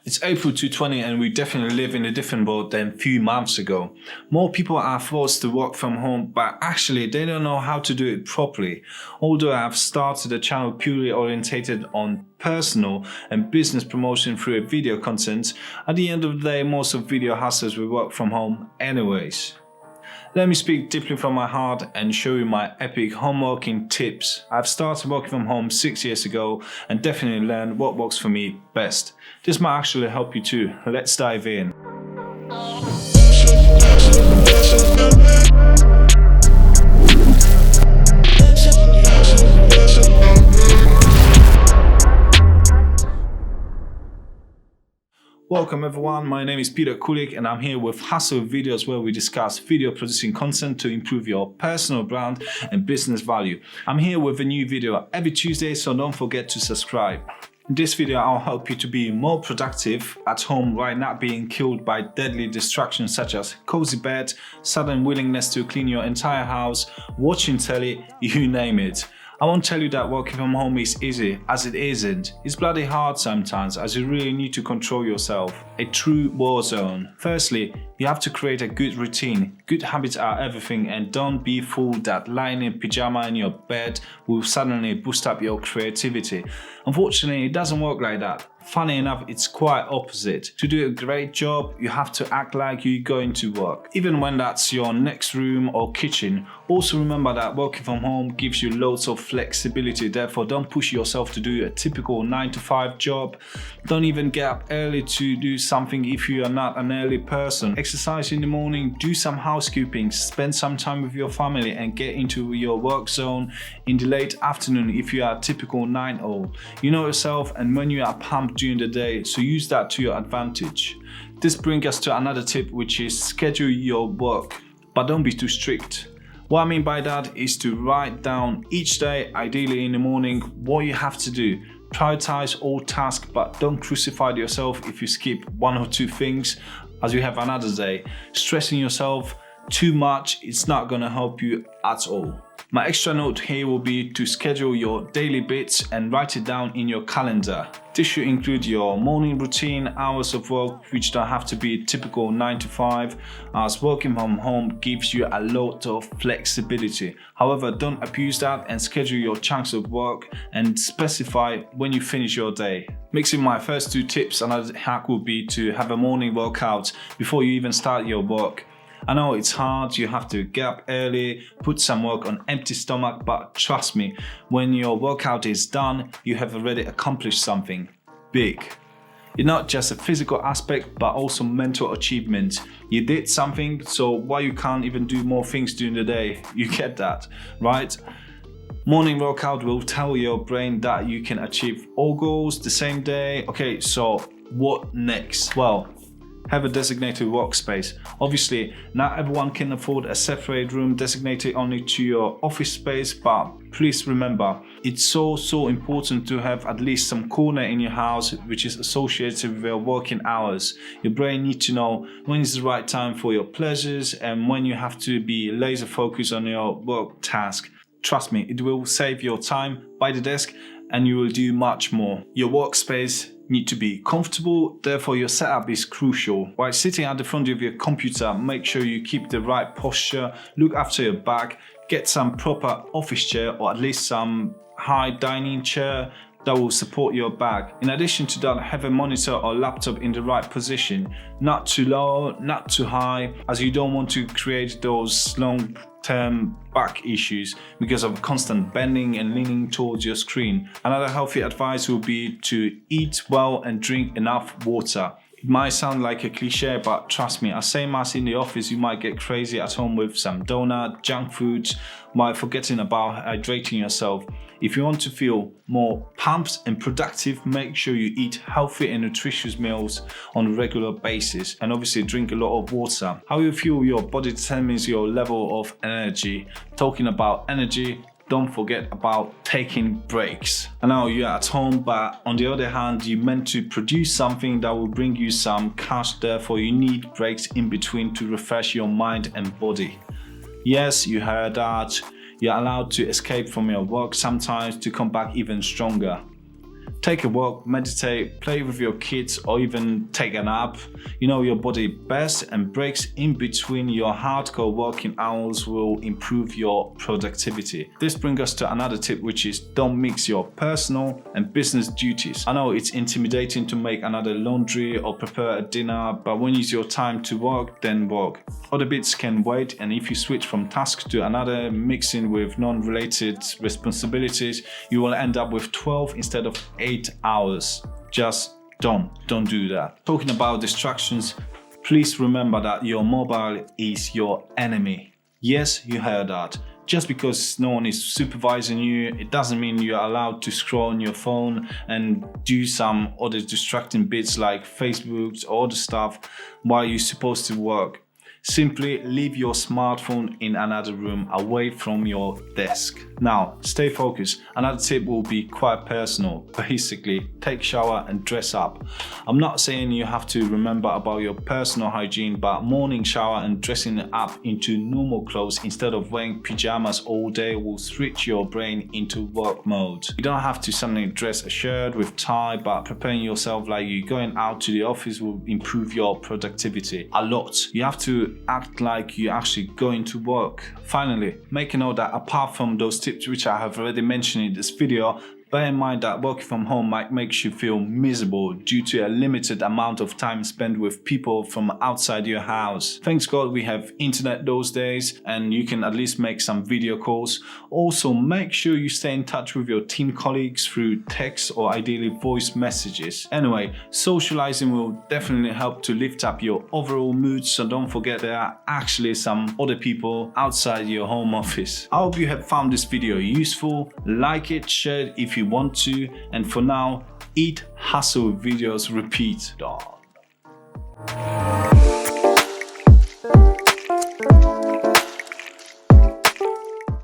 It's April 2020 and we definitely live in a different world than a few months ago. More people are forced to work from home, but actually they don't know how to do it properly. Although I have started a channel purely orientated on personal and business promotion through video content, at the end of the day most of video hustlers will work from home anyways. Let me speak deeply from my heart and show you my epic home working tips. I've started working from home 6 years ago and definitely learned what works for me best. This might actually help you too. Let's dive in. Welcome everyone, my name is Peter Kulik and I'm here with Hustle Videos where we discuss video producing content to improve your personal brand and business value. I'm here with a new video every Tuesday, so don't forget to subscribe. In this video, I'll help you to be more productive at home while not being killed by deadly distractions such as cozy bed, sudden willingness to clean your entire house, watching telly, you name it. I won't tell you that working from home is easy, as it isn't. It's bloody hard sometimes, as you really need to control yourself. A true war zone. Firstly, you have to create a good routine. Good habits are everything, and don't be fooled that lying in pyjama in your bed will suddenly boost up your creativity. Unfortunately, it doesn't work like that. Funny enough, it's quite opposite. To do a great job, you have to act like you're going to work, even when that's your next room or kitchen. Also remember that working from home gives you loads of flexibility, therefore don't push yourself to do a typical 9-to-5 job. Don't even get up early to do something if you are not an early person. Exercise in the morning, do some housekeeping, spend some time with your family and get into your work zone in the late afternoon if you are a typical 9-owl. You know yourself and when you are pumped during the day, so use that to your advantage. This brings us to another tip, which is schedule your work, but don't be too strict. What I mean by that is to write down each day, ideally in the morning, what you have to do. Prioritize all tasks, but don't crucify yourself if you skip one or two things as you have another day. Stressing yourself too much, it's not going to help you at all. My extra note here will be to schedule your daily bits and write it down in your calendar. This should include your morning routine, hours of work, which don't have to be typical 9-to-5, as working from home gives you a lot of flexibility. However, don't abuse that and schedule your chunks of work and specify when you finish your day. Mixing my first two tips, another hack would be to have a morning workout before you even start your work. I know it's hard, you have to get up early, put some work on empty stomach, but trust me, when your workout is done, you have already accomplished something big. It's not just a physical aspect, but also mental achievement. You did something, so why you can't even do more things during the day? You get that, right? Morning workout will tell your brain that you can achieve all goals the same day. Okay, so what next? Well, have a designated workspace. Obviously, not everyone can afford a separate room designated only to your office space, but please remember, it's so important to have at least some corner in your house which is associated with your working hours. Your brain needs to know when is the right time for your pleasures and when you have to be laser focused on your work task. Trust me, it will save your time by the desk and you will do much more. Your workspace need to be comfortable, therefore your setup is crucial. While sitting at the front of your computer, make sure you keep the right posture, look after your back, get some proper office chair or at least some high dining chair that will support your back. In addition to that, have a monitor or laptop in the right position, not too low, not too high, as you don't want to create those long-term back issues because of constant bending and leaning towards your screen. Another healthy advice will be to eat well and drink enough water. It might sound like a cliche, but trust me, as same as in the office, you might get crazy at home with some donut, junk foods, while forgetting about hydrating yourself. If you want to feel more pumped and productive, make sure you eat healthy and nutritious meals on a regular basis and obviously drink a lot of water. How you feel your body determines your level of energy. Talking about energy, don't forget about taking breaks. I know you're at home, but on the other hand, you're meant to produce something that will bring you some cash, therefore you need breaks in between to refresh your mind and body. Yes, you heard that. You're allowed to escape from your work sometimes to come back even stronger. Take a walk, meditate, play with your kids, or even take a nap. You know your body best, and breaks in between your hardcore working hours will improve your productivity. This brings us to another tip, which is don't mix your personal and business duties. I know it's intimidating to make another laundry or prepare a dinner, but when it's your time to work, then work. Other bits can wait, and if you switch from task to another, mixing with non-related responsibilities, you will end up with 12 instead of 8 hours. Just don't do that. Talking about distractions, please remember that your mobile is your enemy. Yes, you heard that. Just because no one is supervising you, it doesn't mean you're allowed to scroll on your phone and do some other distracting bits like Facebook or other stuff while you're supposed to work. Simply leave your smartphone in another room away from your desk. Now, stay focused. Another tip will be quite personal. Basically, take a shower and dress up. I'm not saying you have to remember about your personal hygiene, but morning shower and dressing up into normal clothes instead of wearing pajamas all day will switch your brain into work mode. You don't have to suddenly dress a shirt with tie, but preparing yourself like you're going out to the office will improve your productivity a lot. You have to act like you're actually going to work. Finally, make a note that apart from those tips which I have already mentioned in this video, bear in mind that working from home might make you feel miserable due to a limited amount of time spent with people from outside your house. Thanks God we have internet those days and you can at least make some video calls. Also, make sure you stay in touch with your team colleagues through text or ideally voice messages. Anyway, socializing will definitely help to lift up your overall mood, so don't forget there are actually some other people outside your home office. I hope you have found this video useful. Like it, share it if you want to, and for now, eat, hustle, videos, repeat.